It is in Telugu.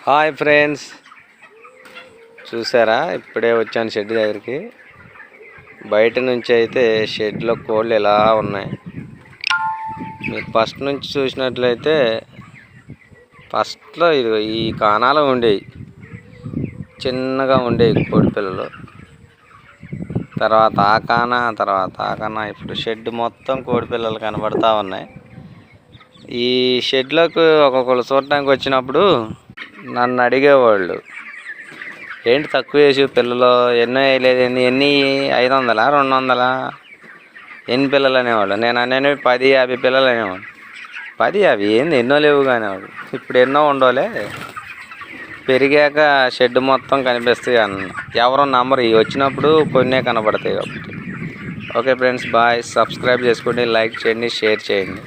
హాయ్ ఫ్రెండ్స్, చూసారా ఇప్పుడే వచ్చాను షెడ్ దగ్గరికి. బయట నుంచి అయితే షెడ్లో కోళ్ళు ఎలా ఉన్నాయి. మీరు ఫస్ట్ నుంచి చూసినట్లయితే ఫస్ట్లో ఇది ఈ కానాలో ఉండేవి, చిన్నగా ఉండేవి కోడి పిల్లలు. తర్వాత ఆ కానా ఇప్పుడు షెడ్ మొత్తం కోడి పిల్లలు కనబడతా ఉన్నాయి. ఈ షెడ్లోకి ఒక్కొక్కరు చూడటానికి వచ్చినప్పుడు నన్ను అడిగేవాళ్ళు, ఏంటి తక్కువ వేసి పిల్లలు ఎన్నో వేయలేదు, ఎన్ని 500 200 ఎన్ని పిల్లలు అనేవాళ్ళు. నేను అనేవి 10-50 పిల్లలు అనేవాడు. 10-50 ఏంది ఎన్నో లేవు కానివాడు. ఇప్పుడు ఎన్నో ఉండవులే, పెరిగాక షెడ్ మొత్తం కనిపిస్తాయి అన్న. ఎవరో నంబర్ వచ్చినప్పుడు కొన్నే కనబడతాయి కాబట్టి. Okay friends, bye. సబ్స్క్రైబ్ చేసుకోండి, లైక్ చేయండి, షేర్ చేయండి.